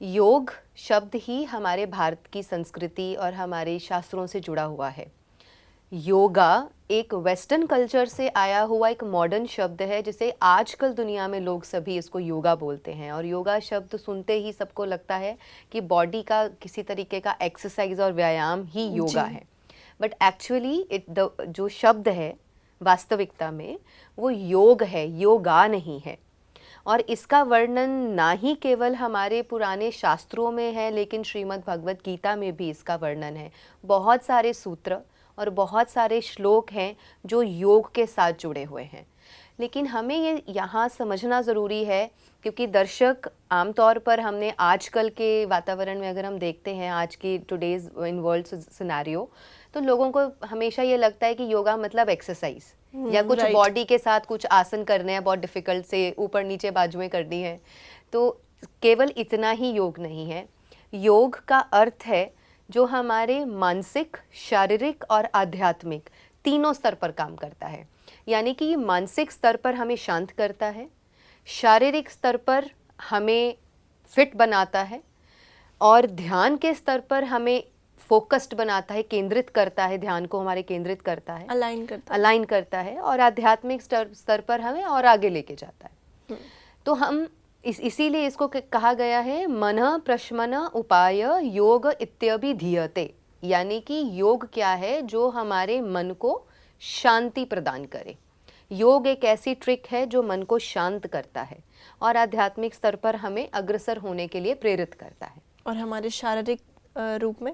योग शब्द ही हमारे भारत की संस्कृति और हमारे शास्त्रों से जुड़ा हुआ है। योगा एक वेस्टर्न कल्चर से आया हुआ एक मॉडर्न शब्द है, जिसे आजकल दुनिया में लोग सभी इसको योगा बोलते हैं। और योगा शब्द सुनते ही सबको लगता है कि बॉडी का किसी तरीके का एक्सरसाइज और व्यायाम ही योगा है। बट एक्चुअली जो शब्द है वास्तविकता में वो योग है, योगा नहीं है। और इसका वर्णन ना ही केवल हमारे पुराने शास्त्रों में है, लेकिन श्रीमद् भगवत गीता में भी इसका वर्णन है। बहुत सारे सूत्र और बहुत सारे श्लोक हैं जो योग के साथ जुड़े हुए हैं। लेकिन हमें ये यहाँ समझना ज़रूरी है, क्योंकि दर्शक आमतौर पर हमने आजकल के वातावरण में अगर हम देखते हैं, आज की टुडेज़ इन वर्ल्ड सिनेरियो, तो लोगों को हमेशा ये लगता है कि योगा मतलब एक्सरसाइज या कुछ बॉडी के साथ कुछ आसन करने हैं, बहुत डिफ़िकल्ट से ऊपर नीचे बाजुएं करनी है। तो केवल इतना ही योग नहीं है। योग का अर्थ है जो हमारे मानसिक, शारीरिक और आध्यात्मिक तीनों स्तर पर काम करता है। यानी कि मानसिक स्तर पर हमें शांत करता है, शारीरिक स्तर पर हमें फिट बनाता है, और ध्यान के स्तर पर हमें फोकस्ड बनाता है, केंद्रित करता है, ध्यान को हमारे केंद्रित करता है, अलाइन करता है, और आध्यात्मिक स्तर पर हमें और आगे लेके जाता है। तो हम इसीलिए इसको कहा गया है मनः प्रशमन उपाय योग इत्यभिधीयते। यानी कि योग क्या है? जो हमारे मन को शांति प्रदान करे। योग एक ऐसी ट्रिक है जो मन को शांत करता है और आध्यात्मिक स्तर पर हमें अग्रसर होने के लिए प्रेरित करता है। और हमारे शारीरिक रूप में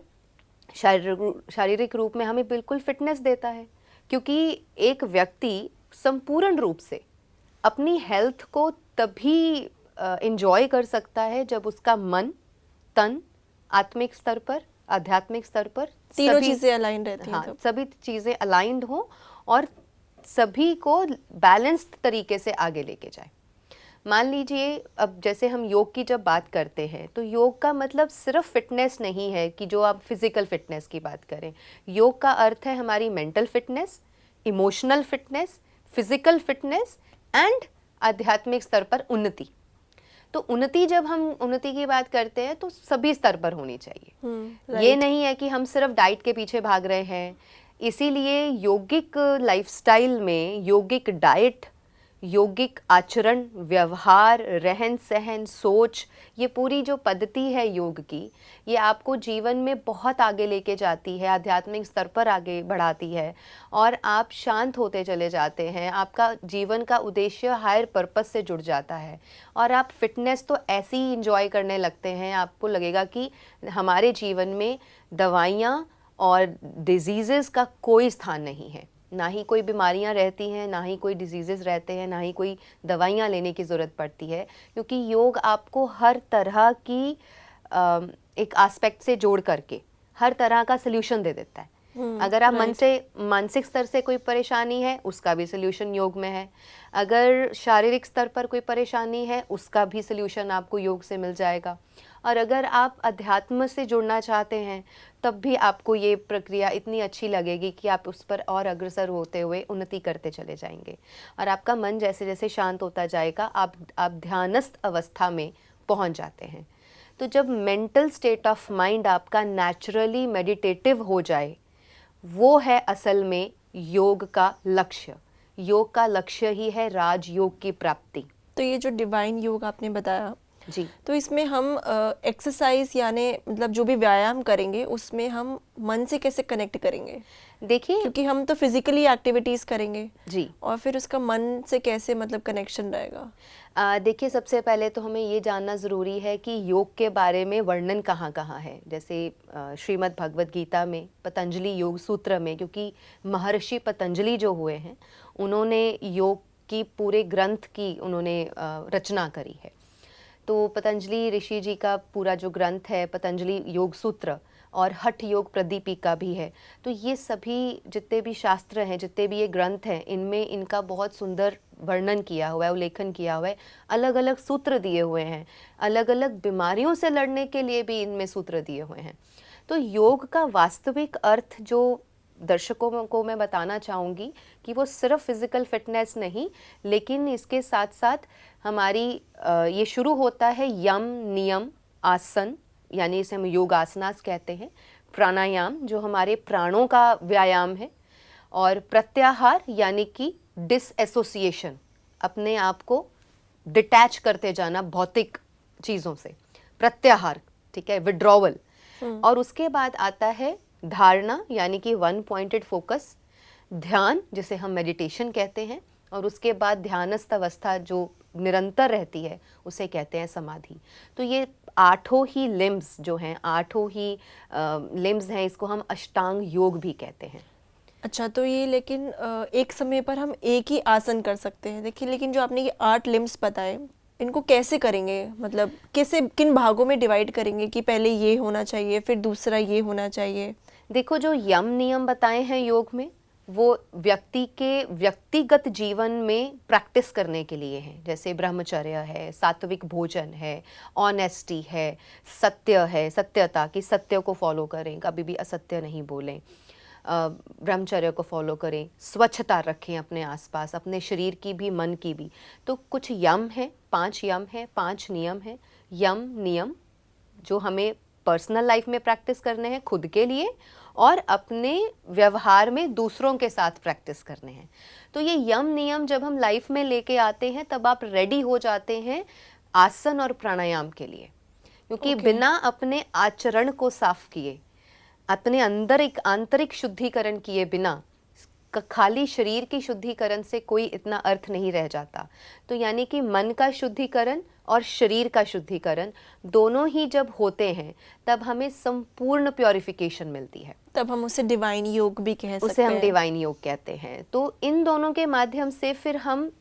शारीरिक रूप में हमें बिल्कुल फिटनेस देता है, क्योंकि एक व्यक्ति संपूर्ण रूप से अपनी हेल्थ को तभी एंजॉय कर सकता है जब उसका मन, तन, आत्मिक स्तर पर, आध्यात्मिक स्तर पर तीनों चीजें अलाइन रहती हैं। हाँ, सभी चीजें अलाइंड हो और सभी को बैलेंस्ड तरीके से आगे लेके जाए। मान लीजिए, अब जैसे हम योग की जब बात करते हैं तो योग का मतलब सिर्फ फिटनेस नहीं है कि जो आप फिजिकल फिटनेस की बात करें। योग का अर्थ है हमारी mental fitness, emotional fitness, physical fitness and आध्यात्मिक स्तर पर उन्नति। तो उन्नति, जब हम उन्नति की बात करते हैं तो सभी स्तर पर होनी चाहिए। ये नहीं है कि हम सिर्फ डाइट के पीछे भाग रहे हैं। इसीलिए यौगिक लाइफस्टाइल में यौगिक डाइट, यौगिक आचरण, व्यवहार, रहन सहन, सोच, ये पूरी जो पद्धति है योग की, ये आपको जीवन में बहुत आगे लेके जाती है, आध्यात्मिक स्तर पर आगे बढ़ाती है और आप शांत होते चले जाते हैं। आपका जीवन का उद्देश्य हायर पर्पस से जुड़ जाता है और आप फिटनेस तो ऐसे ही इंजॉय करने लगते हैं। आपको लगेगा कि हमारे जीवन में दवाइयाँ और डिजीज़ेस का कोई स्थान नहीं है, ना ही कोई बीमारियां रहती हैं, ना ही कोई डिजीज़ेस रहते हैं, ना ही कोई दवाइयां लेने की ज़रूरत पड़ती है, क्योंकि योग आपको हर तरह की एक एस्पेक्ट से जोड़ करके हर तरह का सल्यूशन दे देता है। अगर आप मन से, मानसिक स्तर से कोई परेशानी है, उसका भी सल्यूशन योग में है। अगर शारीरिक स्तर पर कोई परेशानी है, उसका भी सल्यूशन आपको योग से मिल जाएगा। और अगर आप अध्यात्म से जुड़ना चाहते हैं, तब भी आपको ये प्रक्रिया इतनी अच्छी लगेगी कि आप उस पर और अग्रसर होते हुए उन्नति करते चले जाएंगे। और आपका मन जैसे जैसे शांत होता जाएगा, आप ध्यानस्थ अवस्था में पहुंच जाते हैं। तो जब मेंटल स्टेट ऑफ माइंड आपका नेचुरली मेडिटेटिव हो जाए, वो है असल में योग का लक्ष्य। योग का लक्ष्य ही है राजयोग की प्राप्ति। तो ये जो डिवाइन योग आपने बताया जी, तो इसमें हम एक्सरसाइज यानी मतलब जो भी व्यायाम करेंगे उसमें हम मन से कैसे कनेक्ट करेंगे? देखिए, क्योंकि हम तो फिजिकली एक्टिविटीज करेंगे जी, और फिर उसका मन से कैसे मतलब कनेक्शन रहेगा? देखिए, सबसे पहले तो हमें ये जानना ज़रूरी है कि योग के बारे में वर्णन कहाँ कहाँ है। जैसे श्रीमद् भगवत गीता में, पतंजलि योग सूत्र में, क्योंकि महर्षि पतंजलि जो हुए हैं उन्होंने योग की पूरे ग्रंथ की उन्होंने रचना करी है। तो पतंजलि ऋषि जी का पूरा जो ग्रंथ है पतंजलि योग सूत्र और हठ योग प्रदीपिका भी है। तो ये सभी जितने भी शास्त्र हैं, जितने भी ये ग्रंथ हैं, इनमें इनका बहुत सुंदर वर्णन किया हुआ है, उल्लेखन किया हुआ है। अलग अलग सूत्र दिए हुए हैं, अलग अलग बीमारियों से लड़ने के लिए भी इनमें सूत्र दिए हुए हैं। तो योग का वास्तविक अर्थ जो दर्शकों को मैं बताना चाहूँगी कि वो सिर्फ फिज़िकल फिटनेस नहीं, लेकिन इसके साथ साथ हमारी ये शुरू होता है यम, नियम, आसन यानी इसे हम योगासनास कहते हैं, प्राणायाम जो हमारे प्राणों का व्यायाम है, और प्रत्याहार यानी कि डिसएसोसिएशन, अपने आप को डिटैच करते जाना भौतिक चीज़ों से, प्रत्याहार, ठीक है, विड्रॉवल। और उसके बाद आता है धारणा यानी कि वन पॉइंटेड फोकस, ध्यान जिसे हम मेडिटेशन कहते हैं, और उसके बाद ध्यानस्थ अवस्था जो निरंतर रहती है उसे कहते हैं समाधि। तो ये आठों ही लिम्स जो हैं, आठों ही लिम्स हैं, इसको हम अष्टांग योग भी कहते हैं। अच्छा, तो ये लेकिन एक समय पर हम एक ही आसन कर सकते हैं, देखिए, लेकिन जो आपने ये 8 लिम्स बताए, इनको कैसे करेंगे, मतलब कैसे, किन भागों में डिवाइड करेंगे कि पहले ये होना चाहिए फिर दूसरा ये होना चाहिए? देखो, जो यम नियम बताए हैं योग में, वो व्यक्ति के व्यक्तिगत जीवन में प्रैक्टिस करने के लिए हैं। जैसे ब्रह्मचर्य है, सात्विक भोजन है, ऑनेस्टी है, सत्य है, सत्यता की सत्य को फॉलो करें, कभी भी असत्य नहीं बोलें, ब्रह्मचर्य को फॉलो करें, स्वच्छता रखें अपने आसपास, अपने शरीर की भी मन की भी। तो कुछ यम है, 5 यम है, 5 नियम है। यम नियम जो हमें पर्सनल लाइफ में प्रैक्टिस करने हैं खुद के लिए, और अपने व्यवहार में दूसरों के साथ प्रैक्टिस करने हैं। तो ये यम नियम जब हम लाइफ में लेके आते हैं तब आप रेडी हो जाते हैं आसन और प्राणायाम के लिए, क्योंकि बिना अपने आचरण को साफ किए, अपने अंदर एक आंतरिक शुद्धिकरण किए बिना, खाली शरीर की शुद्धिकरण से कोई इतना अर्थ नहीं रह जाता। तो यानी कि मन का शुद्धिकरण और शरीर का शुद्धिकरण दोनों ही जब होते हैं तब हमें संपूर्ण प्योरिफिकेशन मिलती है। तब हम उसे डिवाइन योग भी कह सकते हैं। उसे हम डिवाइन योग कहते हैं। तो इन दोनों के माध्यम से फिर हम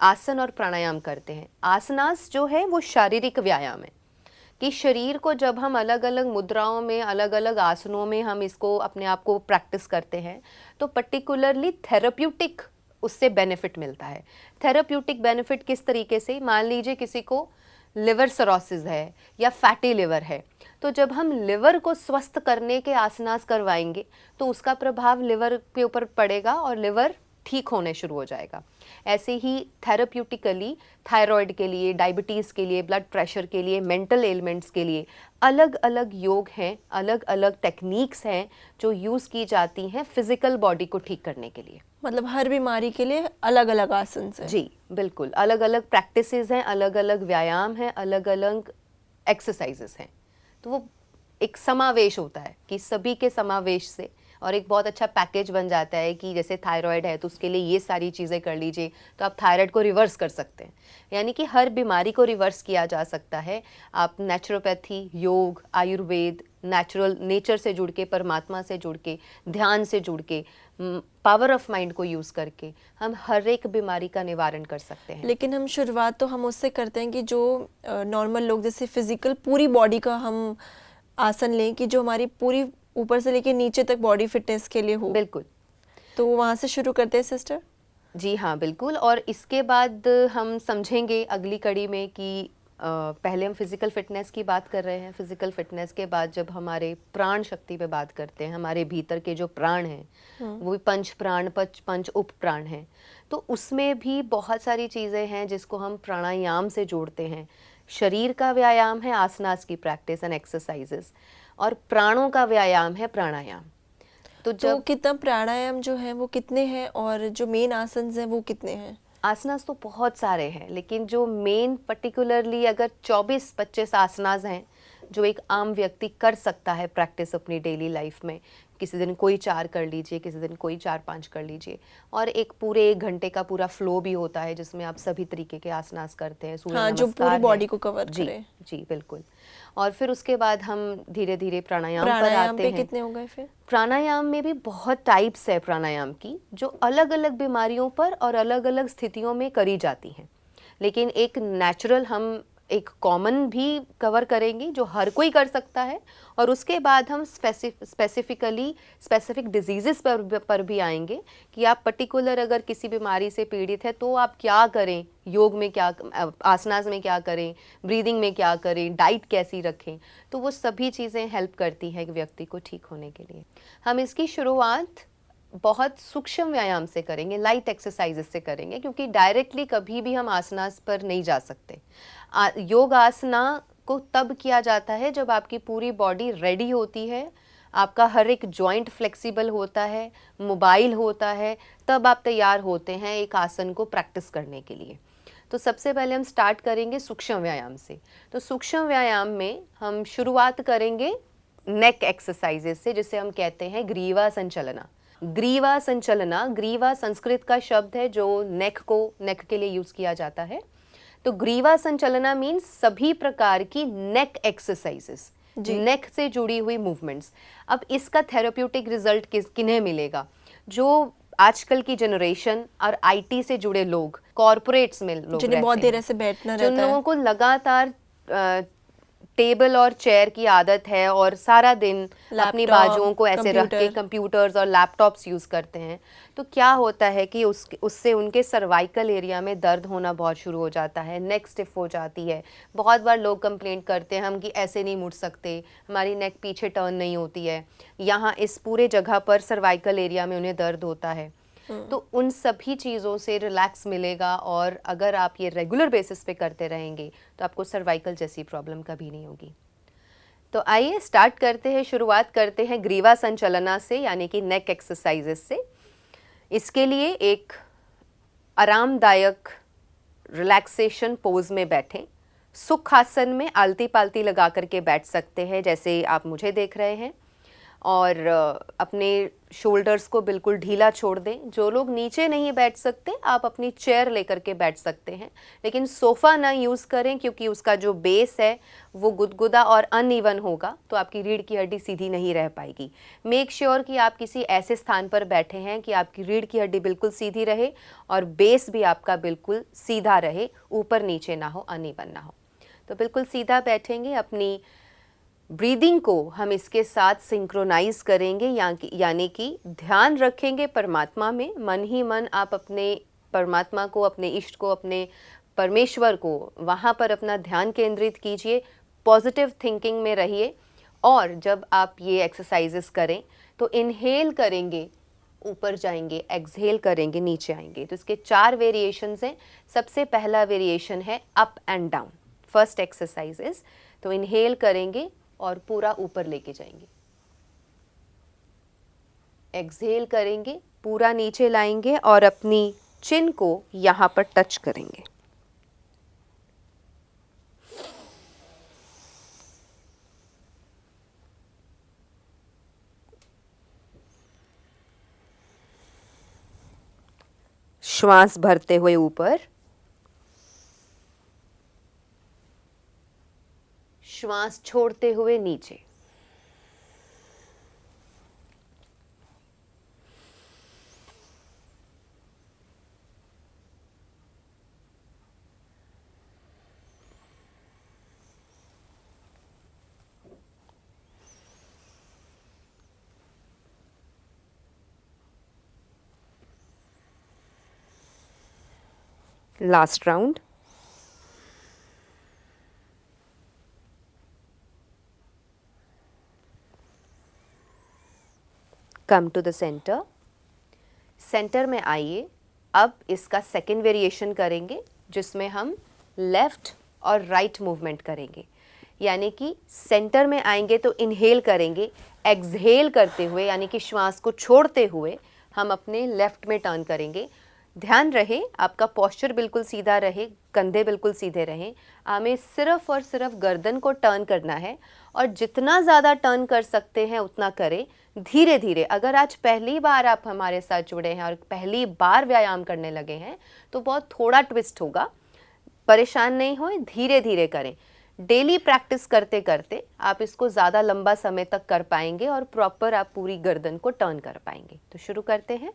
आसन और प्राणायाम करते हैं। आसनास जो है वो शारीरिक व्यायाम है कि शरीर को जब हम अलग अलग मुद्राओं में, अलग अलग आसनों में हम इसको अपने आप को प्रैक्टिस करते हैं तो पर्टिकुलरली थेराप्यूटिक उससे बेनिफिट मिलता है। थेराप्यूटिक बेनिफिट किस तरीके से, मान लीजिए किसी को लिवर सरोसिस है या फैटी लिवर है, तो जब हम लिवर को स्वस्थ करने के आसनास करवाएंगे तो उसका प्रभाव लिवर के ऊपर पड़ेगा और लिवर ठीक होने शुरू हो जाएगा। ऐसे ही थेराप्यूटिकली थायराइड के लिए, डायबिटीज़ के लिए, ब्लड प्रेशर के लिए, मेंटल एलिमेंट्स के लिए अलग अलग योग हैं, अलग अलग टेक्निक्स हैं जो यूज़ की जाती हैं फिजिकल बॉडी को ठीक करने के लिए। मतलब हर बीमारी के लिए अलग अलग आसन हैं। जी बिल्कुल, अलग अलग प्रैक्टिसेस हैं, अलग अलग व्यायाम हैं, अलग अलग एक्सरसाइजेस हैं। तो वो एक समावेश होता है कि सभी के समावेश से, और एक बहुत अच्छा पैकेज बन जाता है कि जैसे थायराइड है तो उसके लिए ये सारी चीज़ें कर लीजिए तो आप थायराइड को रिवर्स कर सकते हैं। यानी कि हर बीमारी को रिवर्स किया जा सकता है। आप नेचुरोपैथी, योग, आयुर्वेद, नेचुरल नेचर से जुड़ के, परमात्मा से जुड़ के, ध्यान से जुड़ के, पावर ऑफ माइंड को यूज़ करके हम हर एक बीमारी का निवारण कर सकते हैं। लेकिन हम शुरुआत तो हम उससे करते हैं कि जो नॉर्मल लोग जैसे फिजिकल पूरी बॉडी का हम आसन लें कि जो हमारी पूरी ऊपर से लेके नीचे तक बॉडी फिटनेस के लिए हो। बिल्कुल, तो वहाँ से शुरू करते हैं सिस्टर। जी हाँ बिल्कुल। और इसके बाद हम समझेंगे अगली कड़ी में कि पहले हम फिज़िकल फिटनेस की बात कर रहे हैं। फिज़िकल फिटनेस के बाद जब हमारे प्राण शक्ति पे बात करते हैं, हमारे भीतर के जो प्राण हैं वो भी पंच प्राण, पंच उप प्राण हैं, तो उसमें भी बहुत सारी चीज़ें हैं जिसको हम प्राणायाम से जोड़ते हैं। शरीर का व्यायाम है आसनास की प्रैक्टिस एंड एक्सरसाइजेस, और प्राणों का व्यायाम है प्राणायाम। तो कितना प्राणायाम जो है वो कितने हैं और जो मेन आसन हैं वो कितने हैं? आसनास तो बहुत सारे हैं, लेकिन जो मेन पर्टिकुलरली अगर 24-25 आसनास हैं जो एक आम व्यक्ति कर सकता है प्रैक्टिस अपनी डेली लाइफ में। किसी दिन कोई 4 कर लीजिए, किसी दिन कोई 4-5 कर लीजिए, और एक पूरे 1 घंटे का पूरा फ्लो भी होता है जिसमें आप सभी तरीके के आसनास करते हैं। सूर्य हाँ, जो पूरी बॉडी को कवर करे। जी बिल्कुल। और फिर उसके बाद हम धीरे धीरे प्राणायाम पर आते हैं। कितने हो गए फिर? प्राणायाम में भी बहुत टाइप्स है प्राणायाम की, जो अलग अलग बीमारियों पर और अलग अलग स्थितियों में करी जाती हैं। लेकिन एक नेचुरल हम एक कॉमन भी कवर करेंगे जो हर कोई कर सकता है, और उसके बाद हम स्पेसिफिक डिजीज़ेस पर भी आएंगे कि आप पर्टिकुलर अगर किसी बीमारी से पीड़ित है तो आप क्या करें, योग में क्या, आसनास में क्या करें, ब्रीदिंग में क्या करें, डाइट कैसी रखें। तो वो सभी चीज़ें हेल्प करती हैं एक व्यक्ति को ठीक होने के लिए। हम इसकी शुरुआत बहुत सूक्ष्म व्यायाम से करेंगे, लाइट एक्सरसाइजेस से करेंगे, क्योंकि डायरेक्टली कभी भी हम आसनास पर नहीं जा सकते। योग आसना को तब किया जाता है जब आपकी पूरी बॉडी रेडी होती है, आपका हर एक जॉइंट फ्लेक्सिबल होता है, मोबाइल होता है, तब आप तैयार होते हैं एक आसन को प्रैक्टिस करने के लिए। तो सबसे पहले हम स्टार्ट करेंगे सूक्ष्म व्यायाम से। तो सूक्ष्म व्यायाम में हम शुरुआत करेंगे नेक एक्सरसाइजेस से, जिसे हम कहते हैं ग्रीवा संचलना। ग्रीवा संचलना, ग्रीवा संस्कृत का शब्द है जो नेक के लिए यूज किया जाता है। तो ग्रीवा संचलना मीन्स सभी प्रकार की नेक एक्सरसाइजेस, नेक से जुड़ी हुई मूवमेंट्स। अब इसका थेरेप्यूटिक रिजल्ट किन्हें मिलेगा? जो आजकल की जनरेशन और आईटी से जुड़े लोग, कॉर्पोरेट्स में लोग जिन्हें बहुत रहते देर से बैठना हैं, जिन रहता है, लोगों को लगातार टेबल और चेयर की आदत है और सारा दिन अपनी बाजुओं को ऐसे रख के कंप्यूटर्स और लैपटॉप्स यूज़ करते हैं, तो क्या होता है कि उससे उनके सर्वाइकल एरिया में दर्द होना बहुत शुरू हो जाता है, नेक स्टिफ हो जाती है। बहुत बार लोग कंप्लेंट करते हैं हम कि ऐसे नहीं मुड़ सकते, हमारी नेक पीछे टर्न नहीं होती है, यहाँ इस पूरे जगह पर सर्वाइकल एरिया में उन्हें दर्द होता है। तो उन सभी चीज़ों से रिलैक्स मिलेगा, और अगर आप ये रेगुलर बेसिस पे करते रहेंगे तो आपको सर्वाइकल जैसी प्रॉब्लम कभी नहीं होगी। तो आइए स्टार्ट करते हैं, शुरुआत करते हैं ग्रीवा संचलना से, यानी कि नेक एक्सरसाइजेस से। इसके लिए एक आरामदायक रिलैक्सेशन पोज में बैठें। सुखासन में आलती पालती लगा करके बैठ सकते हैं, जैसे आप मुझे देख रहे हैं, और अपने शोल्डर्स को बिल्कुल ढीला छोड़ दें। जो लोग नीचे नहीं बैठ सकते, आप अपनी चेयर लेकर के बैठ सकते हैं, लेकिन सोफ़ा ना यूज़ करें, क्योंकि उसका जो बेस है वो गुदगुदा और अनइवन होगा, तो आपकी रीढ़ की हड्डी सीधी नहीं रह पाएगी। मेक श्योर कि आप किसी ऐसे स्थान पर बैठे हैं कि आपकी रीढ़ की हड्डी बिल्कुल सीधी रहे और बेस भी आपका बिल्कुल सीधा रहे, ऊपर नीचे ना हो, अनइवन ना हो। तो बिल्कुल सीधा बैठेंगे, अपनी ब्रीदिंग को हम इसके साथ सिंक्रोनाइज करेंगे, यानी कि ध्यान रखेंगे परमात्मा में। मन ही मन आप अपने परमात्मा को, अपने इष्ट को, अपने परमेश्वर को, वहाँ पर अपना ध्यान केंद्रित कीजिए, पॉजिटिव थिंकिंग में रहिए। और जब आप ये एक्सरसाइजेस करें तो इनहेल करेंगे, ऊपर जाएंगे, एक्सहेल करेंगे, नीचे आएंगे। तो इसके 4 वेरिएशंस हैं। सबसे पहला वेरिएशन है up and down. First exercise is, तो इनहेल करेंगे और पूरा ऊपर लेके जाएंगे, एक्सहेल करेंगे, पूरा नीचे लाएंगे और अपनी चिन को यहाँ पर टच करेंगे। श्वास भरते हुए ऊपर, श्वास छोड़ते हुए नीचे। Last round. Come to the centre. Centre में आइए। अब इसका सेकेंड वेरिएशन करेंगे, जिसमें हम लेफ्ट और राइट मूवमेंट करेंगे। यानी कि सेंटर में आएंगे तो इनहेल करेंगे, एक्सहेल करते हुए, यानी कि श्वास को छोड़ते हुए हम अपने लेफ्ट में टर्न करेंगे। ध्यान रहे आपका पोस्चर बिल्कुल सीधा रहे, कंधे बिल्कुल सीधे रहें। हमें सिर्फ और सिर्फ गर्दन को टर्न करना है, और जितना ज़्यादा टर्न कर सकते हैं उतना करें, धीरे धीरे। अगर आज पहली बार आप हमारे साथ जुड़े हैं और पहली बार व्यायाम करने लगे हैं तो बहुत थोड़ा ट्विस्ट होगा, परेशान नहीं हो, धीरे धीरे करें। डेली प्रैक्टिस करते करते आप इसको ज़्यादा लंबा समय तक कर पाएंगे और प्रॉपर आप पूरी गर्दन को टर्न कर पाएंगे। तो शुरू करते हैं।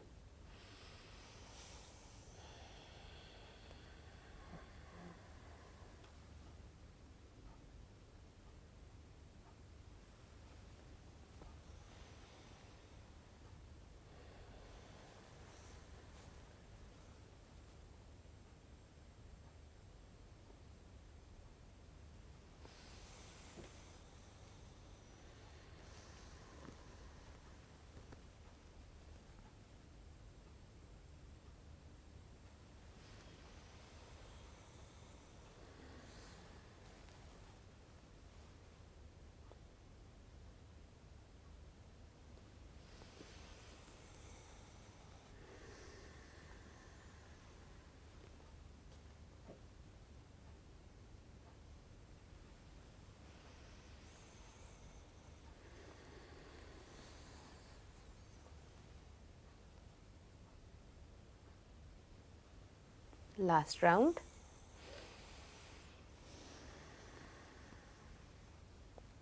Last round.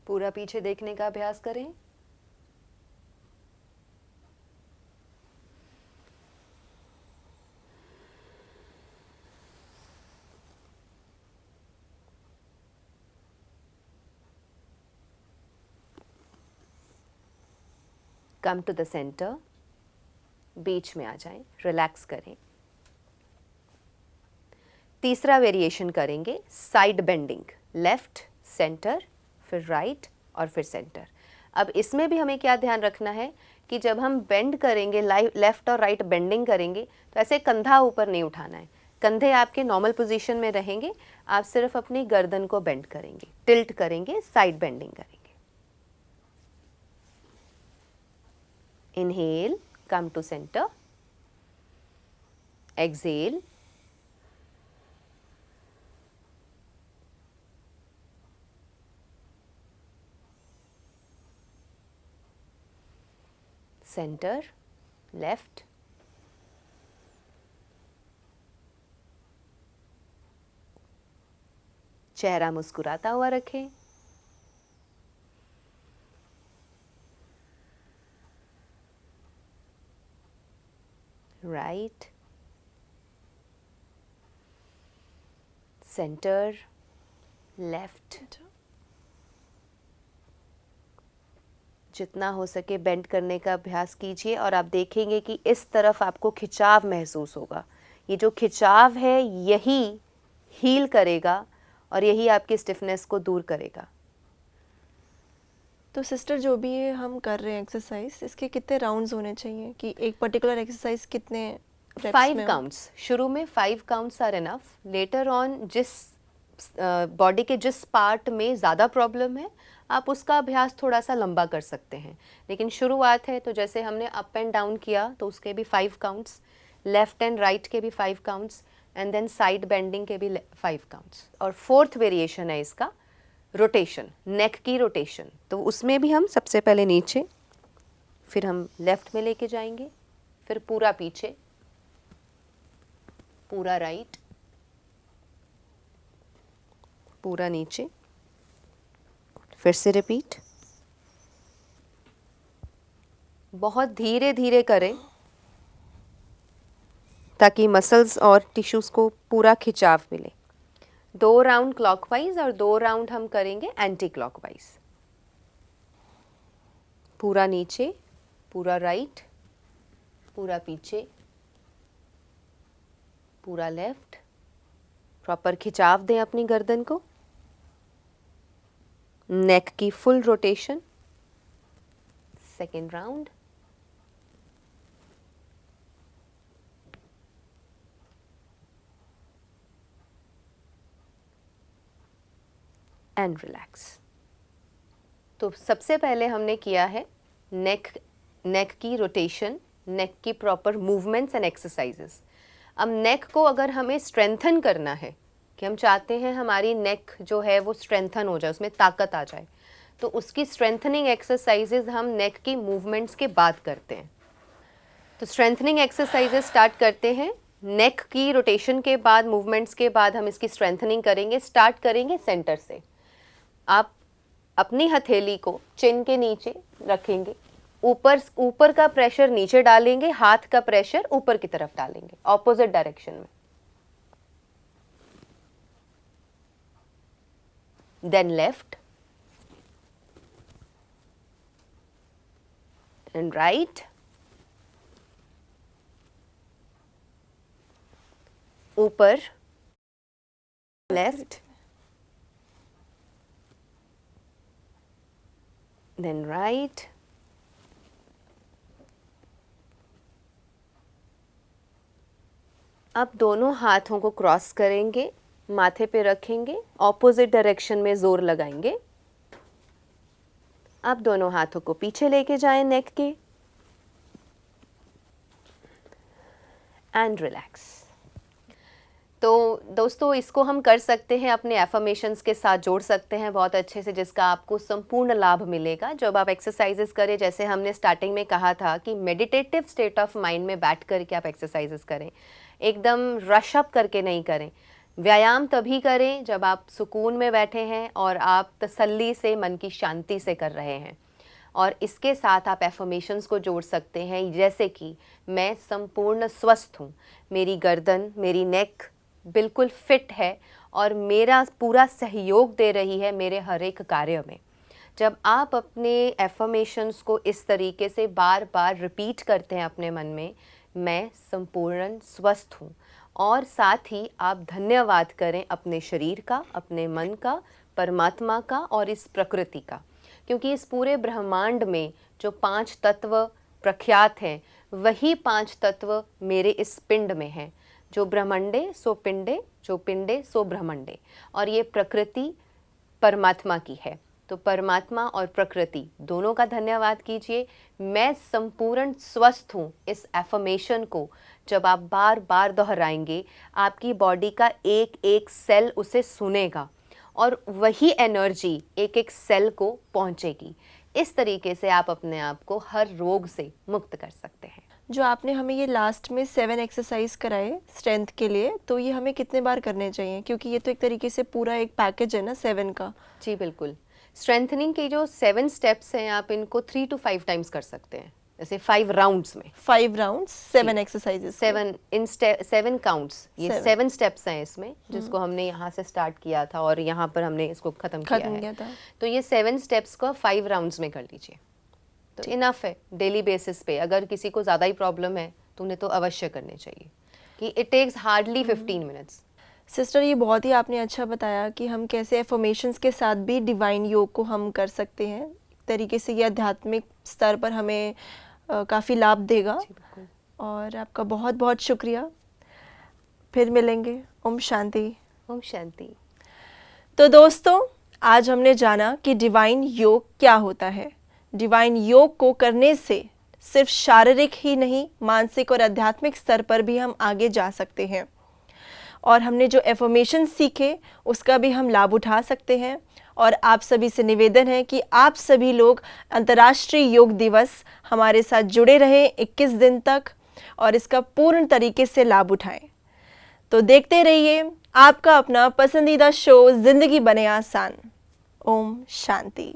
पूरा पीछे देखने का अभ्यास करें। कम टू द सेंटर, बीच में आ जाएं, रिलैक्स करें। तीसरा वेरिएशन करेंगे साइड बेंडिंग, लेफ्ट, सेंटर, फिर राइट और फिर सेंटर। अब इसमें भी हमें क्या ध्यान रखना है कि जब हम बेंड करेंगे, लेफ्ट और राइट बेंडिंग करेंगे, तो ऐसे कंधा ऊपर नहीं उठाना है, कंधे आपके नॉर्मल पोजीशन में रहेंगे, आप सिर्फ अपनी गर्दन को बेंड करेंगे, टिल्ट करेंगे, साइड बेंडिंग करेंगे। Inhale, come to center. Exhale. Center, left. चेहरा मुस्कुराता हुआ रखें। Right, centre, left. जितना हो सके बेंड करने का अभ्यास कीजिए और आप देखेंगे कि इस तरफ आपको खिंचाव महसूस होगा। ये जो खिंचाव है यही हील करेगा और यही आपकी स्टिफनेस को दूर करेगा। तो सिस्टर जो भी ये हम कर रहे हैं एक्सरसाइज, इसके कितने राउंड्स होने चाहिए कि एक पर्टिकुलर एक्सरसाइज कितने reps 5 में हो? काउंट्स, शुरू में 5 counts are enough. Later on जिस बॉडी के जिस पार्ट में ज़्यादा प्रॉब्लम है आप उसका अभ्यास थोड़ा सा लंबा कर सकते हैं, लेकिन शुरुआत है तो जैसे हमने अप एंड डाउन किया तो उसके भी 5 काउंट्स, लेफ्ट एंड राइट के भी 5 counts, and then side bending के भी 5 काउंट्स। और फोर्थ वेरिएशन है इसका रोटेशन, नेक की रोटेशन। तो उसमें भी हम सबसे पहले नीचे, फिर हम लेफ्ट में लेके जाएंगे, फिर पूरा पीछे, पूरा राइट, पूरा नीचे, फिर से रिपीट। बहुत धीरे धीरे करें ताकि मसल्स और टिश्यूज को पूरा खिंचाव मिले। 2 राउंड क्लॉकवाइज और 2 राउंड हम करेंगे एंटी क्लॉकवाइज। पूरा नीचे, पूरा राइट, पूरा पीछे, पूरा लेफ्ट। प्रॉपर खिंचाव दें अपनी गर्दन को। नेक की full rotation. Second round. And relax. तो सबसे पहले हमने किया है नेक की रोटेशन, नेक की प्रॉपर मूवमेंट्स एंड एक्सरसाइजेस। अब नेक को अगर हमें स्ट्रेंथन करना है, कि हम चाहते हैं हमारी नेक जो है वो स्ट्रेंथन हो जाए, उसमें ताकत आ जाए, तो उसकी स्ट्रेंथनिंग एक्सरसाइजेस हम नेक की मूवमेंट्स के बाद करते हैं। तो स्ट्रेंथनिंग एक्सरसाइजेस स्टार्ट करते हैं। नेक की रोटेशन के बाद, मूवमेंट्स के बाद हम इसकी स्ट्रेंथनिंग करेंगे। स्टार्ट करेंगे सेंटर से। आप अपनी हथेली को चिन के नीचे रखेंगे, ऊपर का प्रेशर नीचे डालेंगे, हाथ का प्रेशर ऊपर की तरफ डालेंगे, ऑपोजिट डायरेक्शन में। देन लेफ्ट एंड राइट, ऊपर, लेफ्ट, देन राइट, अब दोनों हाथों को क्रॉस करेंगे, माथे पे रखेंगे, ऑपोजिट डायरेक्शन में जोर लगाएंगे। अब दोनों हाथों को पीछे लेके जाएं नेक के, एंड रिलैक्स। तो दोस्तों इसको हम कर सकते हैं, अपने एफर्मेशंस के साथ जोड़ सकते हैं बहुत अच्छे से, जिसका आपको संपूर्ण लाभ मिलेगा जब आप एक्सरसाइजेस करें। जैसे हमने स्टार्टिंग में कहा था कि मेडिटेटिव स्टेट ऑफ माइंड में बैठ करके आप एक्सरसाइजेस करें, एकदम रश अप करके नहीं करें। व्यायाम तभी करें जब आप सुकून में बैठे हैं और आप तसल्ली से, मन की शांति से कर रहे हैं। और इसके साथ आप एफर्मेशंस को जोड़ सकते हैं, जैसे कि मैं संपूर्ण स्वस्थ हूँ, मेरी गर्दन, मेरी नेक बिल्कुल फिट है और मेरा पूरा सहयोग दे रही है मेरे हर एक कार्य में। जब आप अपने एफर्मेशंस को इस तरीके से बार बार रिपीट करते हैं अपने मन में, मैं संपूर्ण स्वस्थ हूँ, और साथ ही आप धन्यवाद करें अपने शरीर का, अपने मन का, परमात्मा का और इस प्रकृति का। क्योंकि इस पूरे ब्रह्मांड में जो 5 तत्व प्रख्यात हैं, वही 5 तत्व मेरे इस पिंड में हैं। जो ब्रह्मंडे सो पिंडे, जो पिंडे सो ब्रह्मंडे। और ये प्रकृति परमात्मा की है। तो परमात्मा और प्रकृति दोनों का धन्यवाद कीजिए। मैं संपूर्ण स्वस्थ हूँ, इस एफर्मेशन को जब आप बार बार दोहराएंगे, आपकी बॉडी का एक एक सेल उसे सुनेगा और वही एनर्जी एक एक सेल को पहुँचेगी। इस तरीके से आप अपने आप को हर रोग से मुक्त कर सकते हैं। जो आपने हमें ये लास्ट में 7 एक्सरसाइज कराए स्ट्रेंथ के लिए, तो ये हमें कितने बार करने चाहिए? क्योंकि ये तो एक तरीके से पूरा एक पैकेज है ना 7 का। जी बिल्कुल। स्ट्रेंथनिंग के जो 7 स्टेप्स हैं, आप इनको 3 to 5 टाइम्स कर सकते हैं, जैसे 5 राउंड्स में। 5 राउंड्स 7 एक्सरसाइजेस। 7 काउंट्स, ये 7 7 स्टेप्स हैं इसमें, जिसको हमने यहाँ से स्टार्ट किया था और यहाँ पर हमने इसको ख़त्म किया है। था। तो ये 7 स्टेप्स को 5 राउंड्स में कर लीजिए, तो इनफ है। डेली बेसिस पे अगर किसी को ज़्यादा ही प्रॉब्लम है तो उन्हें तो अवश्य करने चाहिए, कि it takes hardly 15 minutes. Sister, ये बहुत ही आपने अच्छा बताया कि हम कैसे एफर्मेशंस के साथ भी डिवाइन योग को हम कर सकते हैं। एक तरीके से ये आध्यात्मिक स्तर पर हमें काफ़ी लाभ देगा। और आपका बहुत बहुत शुक्रिया। फिर मिलेंगे। ओम शांति। ओम शांति। तो दोस्तों, आज हमने जाना कि डिवाइन योग क्या होता है। डिवाइन योग को करने से सिर्फ शारीरिक ही नहीं, मानसिक और आध्यात्मिक स्तर पर भी हम आगे जा सकते हैं। और हमने जो एफर्मेशन सीखे उसका भी हम लाभ उठा सकते हैं। और आप सभी से निवेदन है कि आप सभी लोग अंतर्राष्ट्रीय योग दिवस हमारे साथ जुड़े रहें 21 दिन तक, और इसका पूर्ण तरीके से लाभ उठाएं। तो देखते रहिए आपका अपना पसंदीदा शो ज़िंदगी बने आसान। ओम शांति।